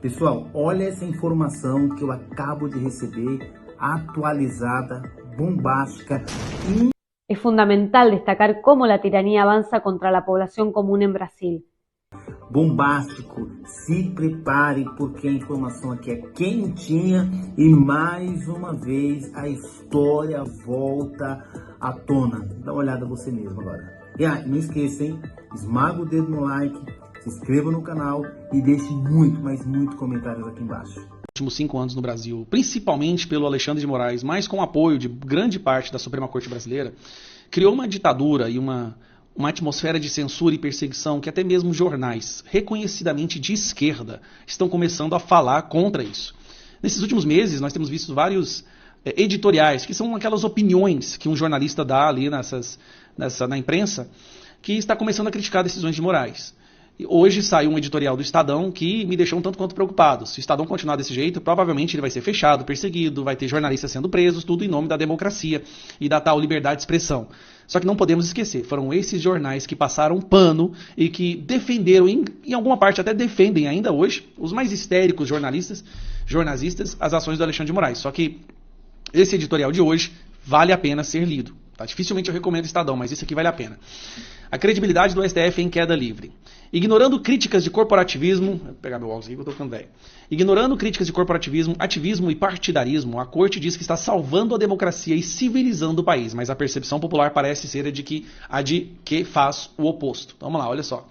Pessoal, olha essa informação que eu acabo de receber, atualizada, bombástica e... Es fundamental destacar cómo la tiranía avanza contra la población común en Brasil. Bombástico, se prepare porque a informação aqui é quentinha e mais uma vez a história volta à tona. Dá uma olhada você mesmo agora. E não esqueça, hein? Esmaga o dedo no like, se inscreva no canal e deixe muito, mas muito comentários aqui embaixo. Últimos 5 anos no Brasil, principalmente pelo Alexandre de Moraes, mas com apoio de grande parte da Suprema Corte brasileira, criou uma ditadura e uma atmosfera de censura e perseguição que até mesmo jornais, reconhecidamente de esquerda, estão começando a falar contra isso. Nesses últimos meses, nós temos visto vários editoriais, que são aquelas opiniões que um jornalista dá ali na imprensa, que está começando a criticar decisões de Moraes. Hoje saiu um editorial do Estadão que me deixou um tanto quanto preocupado. Se o Estadão continuar desse jeito, provavelmente ele vai ser fechado, perseguido, vai ter jornalistas sendo presos, tudo em nome da democracia e da tal liberdade de expressão. Só que não podemos esquecer, foram esses jornais que passaram pano e que defenderam, em alguma parte até defendem ainda hoje, os mais histéricos jornalistas, as ações do Alexandre de Moraes. Só que esse editorial de hoje vale a pena ser lido. Tá? Dificilmente eu recomendo o Estadão, mas esse aqui vale a pena. A credibilidade do STF em queda livre. Ignorando críticas de corporativismo... Vou pegar meu óculos aqui que eu tô ficando velho. Ignorando críticas de corporativismo, ativismo e partidarismo, a Corte diz que está salvando a democracia e civilizando o país, mas a percepção popular parece ser a de que faz o oposto. Então, vamos lá, olha só.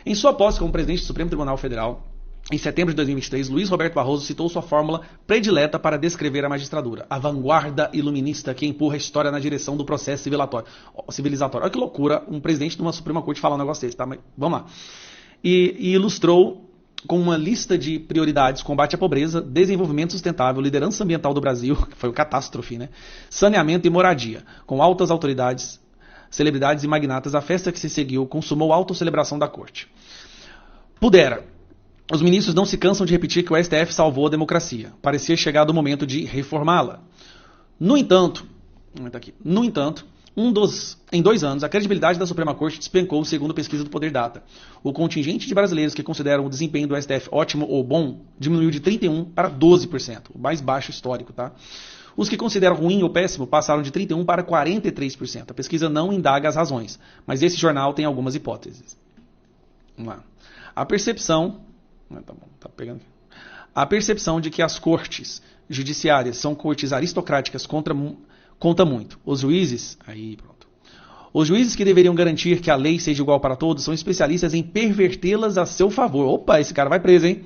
Em sua posse como presidente do Supremo Tribunal Federal, em setembro de 2023, Luiz Roberto Barroso citou sua fórmula predileta para descrever a magistratura, a vanguarda iluminista que empurra a história na direção do processo civilizatório. Olha que loucura um presidente de uma Suprema Corte falar um negócio desse, tá? Mas vamos lá. E ilustrou com uma lista de prioridades: combate à pobreza, desenvolvimento sustentável, liderança ambiental do Brasil, que foi uma catástrofe, né? Saneamento e moradia, com altas autoridades, celebridades e magnatas. A festa que se seguiu consumou a autocelebração da Corte. Os ministros não se cansam de repetir que o STF salvou a democracia. Parecia chegado o momento de reformá-la. No entanto, em 2 anos, a credibilidade da Suprema Corte despencou, segundo pesquisa do Poder Data. O contingente de brasileiros que consideram o desempenho do STF ótimo ou bom diminuiu de 31% para 12%, o mais baixo histórico, tá? Os que consideram ruim ou péssimo passaram de 31% para 43%. A pesquisa não indaga as razões, mas esse jornal tem algumas hipóteses. Vamos lá. A percepção de que as cortes judiciárias são cortes aristocráticas conta muito. Os juízes que deveriam garantir que a lei seja igual para todos são especialistas em pervertê-las a seu favor. Opa, esse cara vai preso, hein?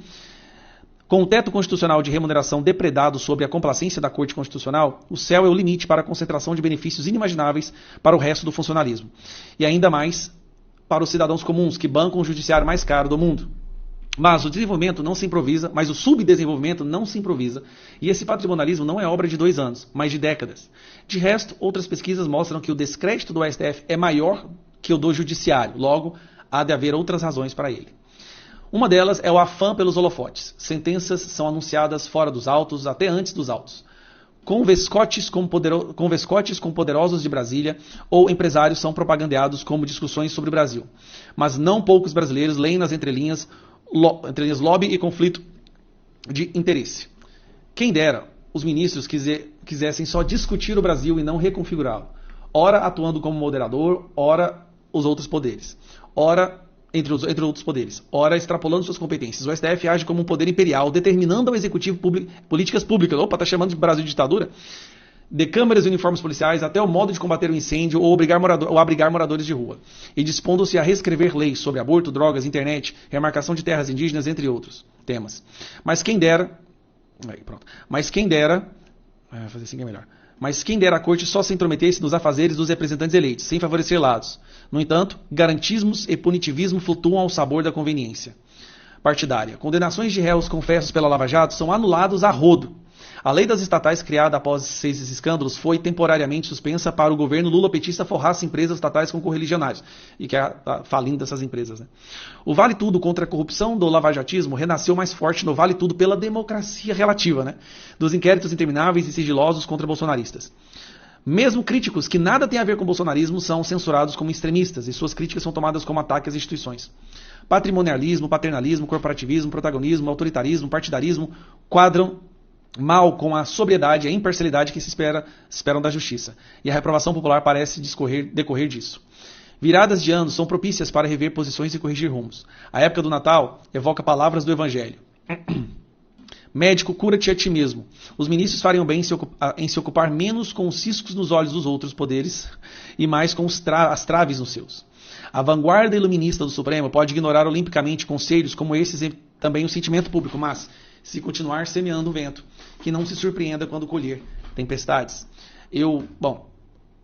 Com o teto constitucional de remuneração depredado sobre a complacência da Corte Constitucional, o céu é o limite para a concentração de benefícios inimagináveis para o resto do funcionalismo. E ainda mais para os cidadãos comuns que bancam o judiciário mais caro do mundo. Mas o desenvolvimento não se improvisa, mas o subdesenvolvimento não se improvisa. E esse patrimonialismo não é obra de 2 anos, mas de décadas. De resto, outras pesquisas mostram que o descrédito do STF é maior que o do judiciário. Logo, há de haver outras razões para ele. Uma delas é o afã pelos holofotes. Sentenças são anunciadas fora dos autos, até antes dos autos. Com vescotes com poderosos de Brasília, ou empresários são propagandeados como discussões sobre o Brasil. Mas não poucos brasileiros leem nas entrelinhas lobby e conflito de interesse. Quem dera os ministros quisessem só discutir o Brasil e não reconfigurá-lo. Ora atuando como moderador, ora os outros poderes. Ora entre outros poderes. Ora extrapolando suas competências. O STF age como um poder imperial, determinando ao executivo políticas públicas. Opa, tá chamando de Brasil de ditadura? De câmeras e uniformes policiais até o modo de combater o incêndio ou abrigar moradores de rua, e dispondo-se a reescrever leis sobre aborto, drogas, internet, remarcação de terras indígenas, entre outros temas. Mas quem dera a Corte só se intrometesse nos afazeres dos representantes eleitos, sem favorecer lados. No entanto, garantismos e punitivismo flutuam ao sabor da conveniência partidária. Condenações de réus confessos pela Lava Jato são anulados a rodo. A lei das estatais, criada após esses escândalos, foi temporariamente suspensa para o governo lula-petista forrasse empresas estatais com correligionários. E que está falindo dessas empresas, né? O Vale Tudo contra a corrupção do lavajatismo renasceu mais forte no Vale Tudo pela democracia relativa, né? Dos inquéritos intermináveis e sigilosos contra bolsonaristas. Mesmo críticos que nada têm a ver com o bolsonarismo são censurados como extremistas e suas críticas são tomadas como ataque às instituições. Patrimonialismo, paternalismo, corporativismo, protagonismo, autoritarismo, partidarismo quadram mal com a sobriedade e a imparcialidade que se esperam da justiça. E a reprovação popular parece decorrer disso. Viradas de anos são propícias para rever posições e corrigir rumos. A época do Natal evoca palavras do Evangelho. Médico, cura-te a ti mesmo. Os ministros fariam bem em se ocupar menos com os ciscos nos olhos dos outros poderes e mais com as traves nos seus. A vanguarda iluminista do Supremo pode ignorar olimpicamente conselhos como esses e também o sentimento público, mas, se continuar semeando o vento, que não se surpreenda quando colher tempestades.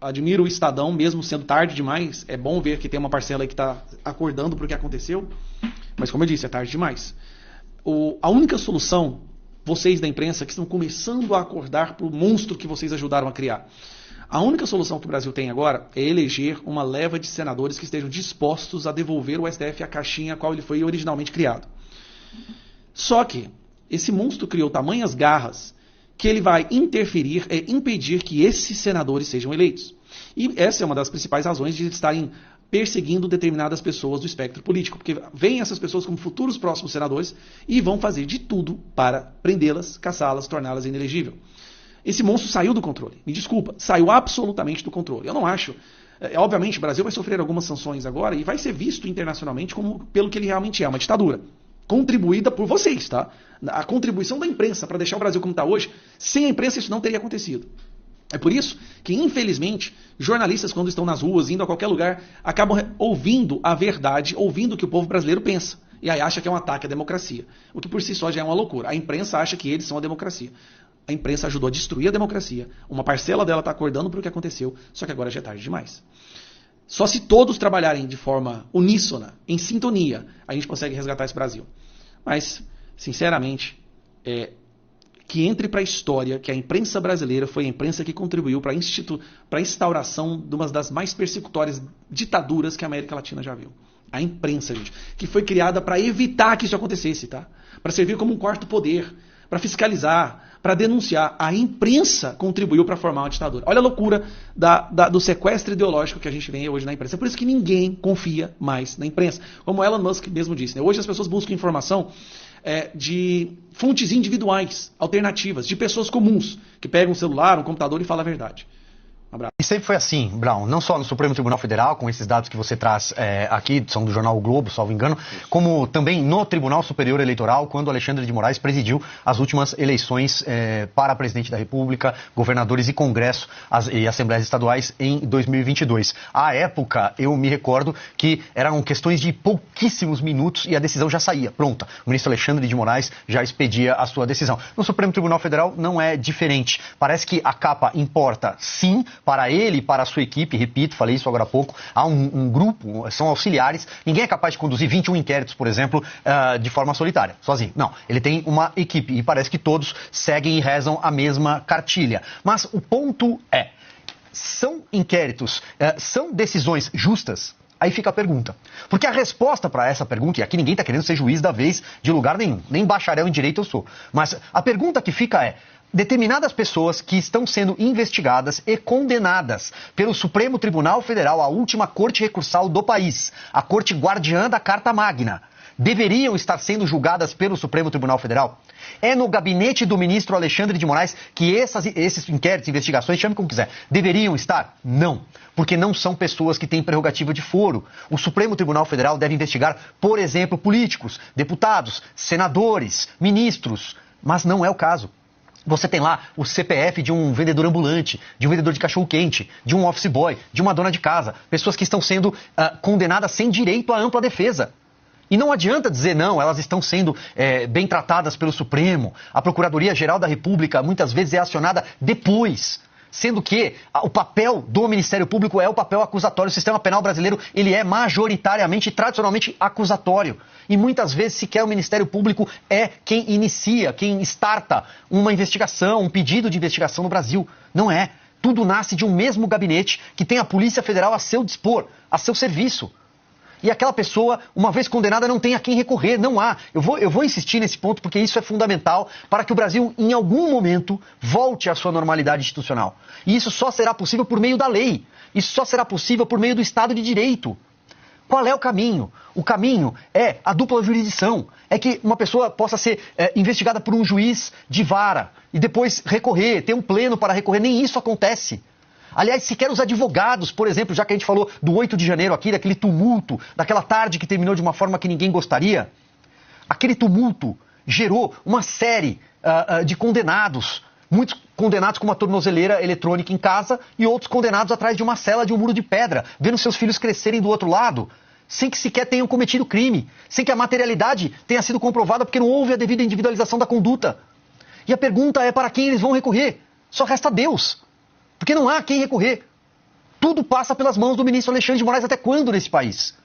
Admiro o Estadão, mesmo sendo tarde demais. É bom ver que tem uma parcela aí que está acordando para o que aconteceu, mas como eu disse, é tarde demais. A única solução, vocês da imprensa que estão começando a acordar para o monstro que vocês ajudaram a criar, a única solução que o Brasil tem agora é eleger uma leva de senadores que estejam dispostos a devolver o STF à caixinha a qual ele foi originalmente criado. Só que esse monstro criou tamanhas garras que ele vai interferir e impedir que esses senadores sejam eleitos. E essa é uma das principais razões de estarem perseguindo determinadas pessoas do espectro político, porque veem essas pessoas como futuros próximos senadores e vão fazer de tudo para prendê-las, caçá-las, torná-las inelegível. Esse monstro saiu do controle. Me desculpa, saiu absolutamente do controle. Eu não acho... obviamente, o Brasil vai sofrer algumas sanções agora e vai ser visto internacionalmente pelo que ele realmente é, uma ditadura. Contribuída por vocês, tá? A contribuição da imprensa para deixar o Brasil como está hoje, sem a imprensa isso não teria acontecido. É por isso que, infelizmente, jornalistas, quando estão nas ruas, indo a qualquer lugar, acabam ouvindo a verdade, ouvindo o que o povo brasileiro pensa. E aí acha que é um ataque à democracia. O que por si só já é uma loucura. A imprensa acha que eles são a democracia. A imprensa ajudou a destruir a democracia. Uma parcela dela está acordando para o que aconteceu, só que agora já é tarde demais. Só se todos trabalharem de forma uníssona, em sintonia, a gente consegue resgatar esse Brasil. Mas, sinceramente, que entre para a história que a imprensa brasileira foi a imprensa que contribuiu para a instauração de uma das mais persecutórias ditaduras que a América Latina já viu. A imprensa, gente, que foi criada para evitar que isso acontecesse, tá? Para servir como um quarto poder, para fiscalizar, para denunciar. A imprensa contribuiu para formar uma ditadura. Olha a loucura do sequestro ideológico que a gente vê hoje na imprensa. É por isso que ninguém confia mais na imprensa. Como Elon Musk mesmo disse, né? Hoje as pessoas buscam informação de fontes individuais, alternativas, de pessoas comuns, que pegam um celular, um computador e falam a verdade. Um abraço. E sempre foi assim, Brown, não só no Supremo Tribunal Federal, com esses dados que você traz aqui, são do jornal O Globo, salvo engano, como também no Tribunal Superior Eleitoral, quando Alexandre de Moraes presidiu as últimas eleições para presidente da República, governadores e Congresso e Assembleias Estaduais em 2022. À época, eu me recordo que eram questões de pouquíssimos minutos e a decisão já saía, pronta. O ministro Alexandre de Moraes já expedia a sua decisão. No Supremo Tribunal Federal não é diferente. Parece que a capa importa, sim, para ele e para a sua equipe, repito, falei isso agora há pouco, há um grupo, são auxiliares, ninguém é capaz de conduzir 21 inquéritos, por exemplo, de forma solitária, sozinho. Não, ele tem uma equipe e parece que todos seguem e rezam a mesma cartilha. Mas o ponto é, são inquéritos, são decisões justas? Aí fica a pergunta. Porque a resposta para essa pergunta, e aqui ninguém está querendo ser juiz da vez de lugar nenhum, nem bacharel em direito eu sou, mas a pergunta que fica é, determinadas pessoas que estão sendo investigadas e condenadas pelo Supremo Tribunal Federal, a última corte recursal do país, a corte guardiã da Carta Magna, deveriam estar sendo julgadas pelo Supremo Tribunal Federal? É no gabinete do ministro Alexandre de Moraes que esses inquéritos, investigações, chame como quiser, deveriam estar? Não, porque não são pessoas que têm prerrogativa de foro. O Supremo Tribunal Federal deve investigar, por exemplo, políticos, deputados, senadores, ministros, mas não é o caso. Você tem lá o CPF de um vendedor ambulante, de um vendedor de cachorro-quente, de um office boy, de uma dona de casa. Pessoas que estão sendo condenadas sem direito à ampla defesa. E não adianta dizer não, elas estão sendo bem tratadas pelo Supremo. A Procuradoria-Geral da República muitas vezes é acionada depois. Sendo que o papel do Ministério Público é o papel acusatório. O sistema penal brasileiro ele é majoritariamente e tradicionalmente acusatório. E muitas vezes sequer o Ministério Público é quem inicia, quem starta uma investigação, um pedido de investigação no Brasil. Não é. Tudo nasce de um mesmo gabinete que tem a Polícia Federal a seu dispor, a seu serviço. E aquela pessoa, uma vez condenada, não tem a quem recorrer, não há. Eu vou insistir nesse ponto porque isso é fundamental para que o Brasil, em algum momento, volte à sua normalidade institucional. E isso só será possível por meio da lei. Isso só será possível por meio do Estado de Direito. Qual é o caminho? O caminho é a dupla jurisdição. É que uma pessoa possa ser investigada por um juiz de vara e depois recorrer, ter um pleno para recorrer. Nem isso acontece. Aliás, sequer os advogados, por exemplo, já que a gente falou do 8 de janeiro aqui, daquele tumulto, daquela tarde que terminou de uma forma que ninguém gostaria, aquele tumulto gerou uma série de condenados, muitos condenados com uma tornozeleira eletrônica em casa e outros condenados atrás de uma cela de um muro de pedra, vendo seus filhos crescerem do outro lado, sem que sequer tenham cometido crime, sem que a materialidade tenha sido comprovada porque não houve a devida individualização da conduta. E a pergunta é para quem eles vão recorrer? Só resta Deus. Porque não há a quem recorrer. Tudo passa pelas mãos do ministro Alexandre de Moraes. Até quando nesse país?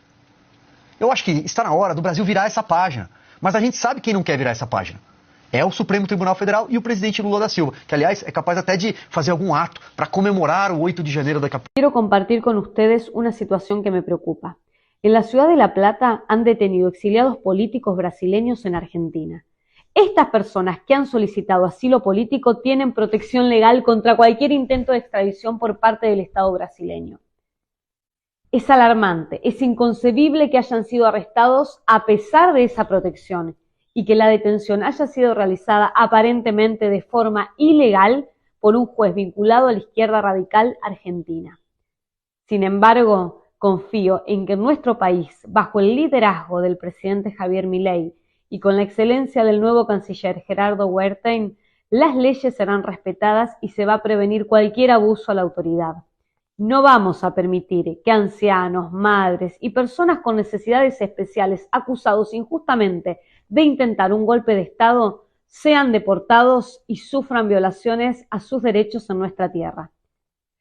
Eu acho que está na hora do Brasil virar essa página. Mas a gente sabe quem não quer virar essa página. É o Supremo Tribunal Federal e o presidente Lula da Silva, que aliás é capaz até de fazer algum ato para comemorar o 8 de janeiro daqui a pouco. Quiero compartir con ustedes una situación que me preocupa. En la ciudad de La Plata han detenido exiliados políticos brasileños en Argentina. Estas personas que han solicitado asilo político tienen protección legal contra cualquier intento de extradición por parte del Estado brasileño. Es alarmante, es inconcebible que hayan sido arrestados a pesar de esa protección y que la detención haya sido realizada aparentemente de forma ilegal por un juez vinculado a la izquierda radical argentina. Sin embargo, confío en que en nuestro país, bajo el liderazgo del presidente Javier Milei y con la excelencia del nuevo canciller Gerardo Wertheim, las leyes serán respetadas y se va a prevenir cualquier abuso a la autoridad. No vamos a permitir que ancianos, madres y personas con necesidades especiales acusados injustamente de intentar un golpe de Estado sean deportados y sufran violaciones a sus derechos en nuestra tierra.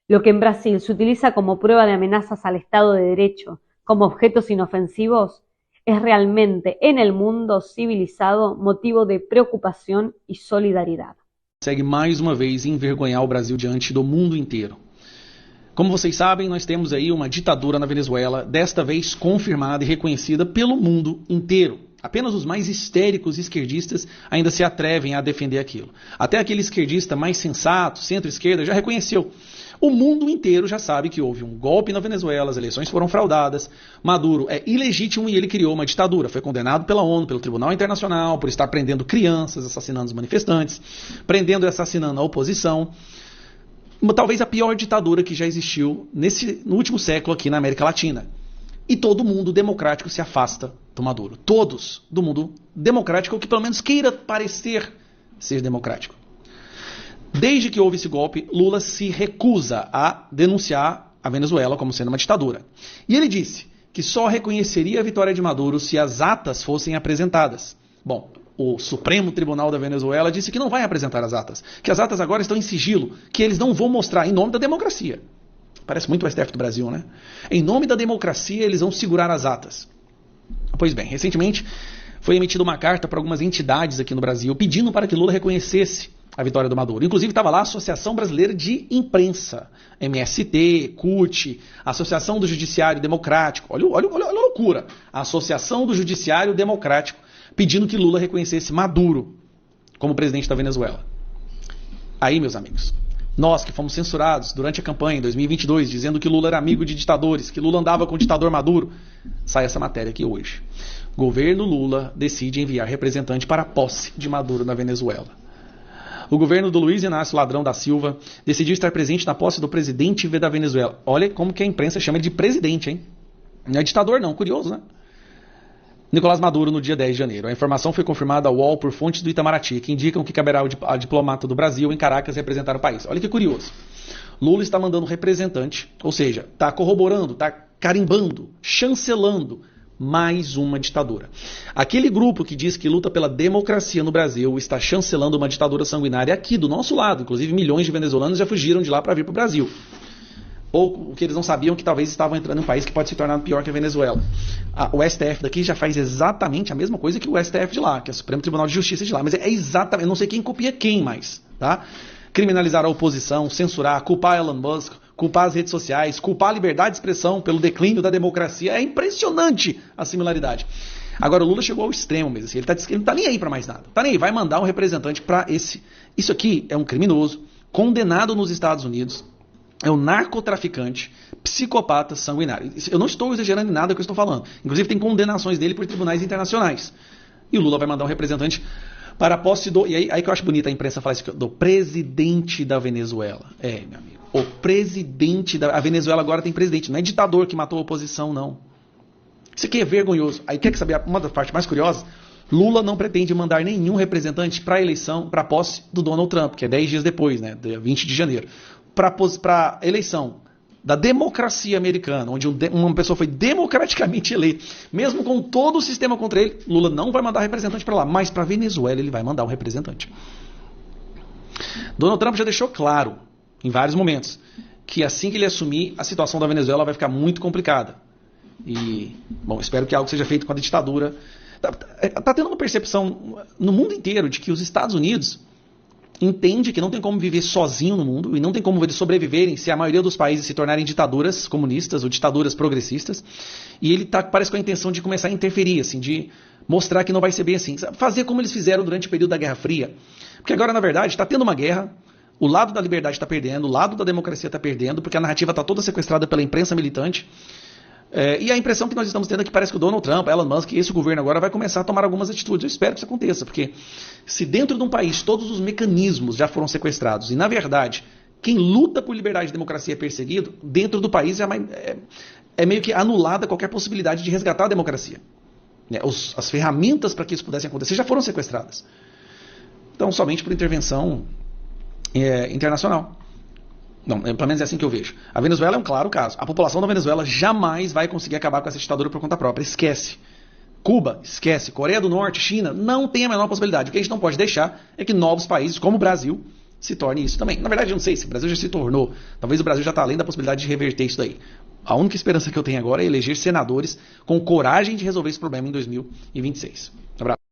Lo que en Brasil se utiliza como prueba de amenazas al Estado de Derecho como objetos inofensivos es realmente en el mundo civilizado motivo de preocupación y solidaridad. Consegue mais uma vez envergonhar o Brasil diante do mundo inteiro. Como vocês sabem, nós temos aí uma ditadura na Venezuela, desta vez confirmada e reconhecida pelo mundo inteiro. Apenas os mais histéricos esquerdistas ainda se atrevem a defender aquilo. Até aquele esquerdista mais sensato, centro-esquerda, já reconheceu. O mundo inteiro já sabe que houve um golpe na Venezuela, as eleições foram fraudadas, Maduro é ilegítimo e ele criou uma ditadura. Foi condenado pela ONU, pelo Tribunal Internacional, por estar prendendo crianças, assassinando os manifestantes, prendendo e assassinando a oposição. Talvez a pior ditadura que já existiu no último século aqui na América Latina. E todo mundo democrático se afasta do Maduro. Todos do mundo democrático, ou que pelo menos queira parecer ser democrático. Desde que houve esse golpe, Lula se recusa a denunciar a Venezuela como sendo uma ditadura. E ele disse que só reconheceria a vitória de Maduro se as atas fossem apresentadas. Bom, o Supremo Tribunal da Venezuela disse que não vai apresentar as atas, que as atas agora estão em sigilo, que eles não vão mostrar em nome da democracia. Parece muito o STF do Brasil, né? Em nome da democracia, eles vão segurar as atas. Pois bem, recentemente foi emitida uma carta para algumas entidades aqui no Brasil pedindo para que Lula reconhecesse a vitória do Maduro. Inclusive estava lá a Associação Brasileira de Imprensa, MST, CUT, Associação do Judiciário Democrático. Olha a loucura. A Associação do Judiciário Democrático pedindo que Lula reconhecesse Maduro como presidente da Venezuela. Aí, meus amigos, nós que fomos censurados durante a campanha em 2022, dizendo que Lula era amigo de ditadores, que Lula andava com o ditador Maduro, sai essa matéria aqui hoje. Governo Lula decide enviar representante para a posse de Maduro na Venezuela. O governo do Luiz Inácio Ladrão da Silva decidiu estar presente na posse do presidente da Venezuela. Olha como que a imprensa chama ele de presidente, hein? Não é ditador não, curioso, né? Nicolás Maduro no dia 10 de janeiro. A informação foi confirmada ao UOL por fontes do Itamaraty, que indicam que caberá ao diplomata do Brasil em Caracas representar o país. Olha que curioso. Lula está mandando representante, ou seja, está corroborando, está carimbando, chancelando mais uma ditadura. Aquele grupo que diz que luta pela democracia no Brasil está chancelando uma ditadura sanguinária aqui do nosso lado. Inclusive milhões de venezuelanos já fugiram de lá para vir para o Brasil. Ou o que eles não sabiam, que talvez estavam entrando em um país que pode se tornar pior que a Venezuela. O STF daqui já faz exatamente a mesma coisa que o STF de lá, que é o Supremo Tribunal de Justiça de lá. Mas é exatamente, eu não sei quem copia quem mais, tá? Criminalizar a oposição, censurar, culpar Elon Musk, culpar as redes sociais, culpar a liberdade de expressão pelo declínio da democracia. É impressionante a similaridade. Agora, o Lula chegou ao extremo mesmo. Assim, ele não tá nem aí para mais nada. Tá nem aí, vai mandar um representante para esse... Isso aqui é um criminoso, condenado nos Estados Unidos, é um narcotraficante, psicopata, sanguinário. Eu não estou exagerando em nada que eu estou falando. Inclusive, tem condenações dele por tribunais internacionais. E o Lula vai mandar um representante para a posse do... E aí que eu acho bonita a imprensa falar isso, do presidente da Venezuela. É, meu amigo. O presidente da... A Venezuela agora tem presidente. Não é ditador que matou a oposição, não. Isso aqui é vergonhoso. Aí quer saber uma das partes mais curiosas? Lula não pretende mandar nenhum representante para a eleição, para a posse do Donald Trump, que é 10 dias depois, né, dia 20 de janeiro. Para a eleição da democracia americana, onde uma pessoa foi democraticamente eleita, mesmo com todo o sistema contra ele, Lula não vai mandar representante para lá, mas para a Venezuela ele vai mandar um representante. Donald Trump já deixou claro, em vários momentos, que assim que ele assumir, a situação da Venezuela vai ficar muito complicada. E, bom, espero que algo seja feito com a ditadura. Tá tendo uma percepção no mundo inteiro de que os Estados Unidos entende que não tem como viver sozinho no mundo e não tem como eles sobreviverem se a maioria dos países se tornarem ditaduras comunistas ou ditaduras progressistas. E ele parece com a intenção de começar a interferir, assim, de mostrar que não vai ser bem assim. Fazer como eles fizeram durante o período da Guerra Fria. Porque agora, na verdade, está tendo uma guerra. O lado da liberdade está perdendo, o lado da democracia está perdendo, porque a narrativa está toda sequestrada pela imprensa militante. E a impressão que nós estamos tendo é que parece que o Donald Trump, Elon Musk, esse governo agora vai começar a tomar algumas atitudes. Eu espero que isso aconteça, porque se dentro de um país todos os mecanismos já foram sequestrados e, na verdade, quem luta por liberdade e democracia é perseguido, dentro do país é meio que anulada qualquer possibilidade de resgatar a democracia. As ferramentas para que isso pudesse acontecer já foram sequestradas. Então, somente por intervenção internacional. Não, pelo menos é assim que eu vejo. A Venezuela é um claro caso. A população da Venezuela jamais vai conseguir acabar com essa ditadura por conta própria. Esquece. Cuba, esquece. Coreia do Norte, China, não tem a menor possibilidade. O que a gente não pode deixar é que novos países, como o Brasil, se tornem isso também. Na verdade, eu não sei se o Brasil já se tornou. Talvez o Brasil já está além da possibilidade de reverter isso daí. A única esperança que eu tenho agora é eleger senadores com coragem de resolver esse problema em 2026. Abraço.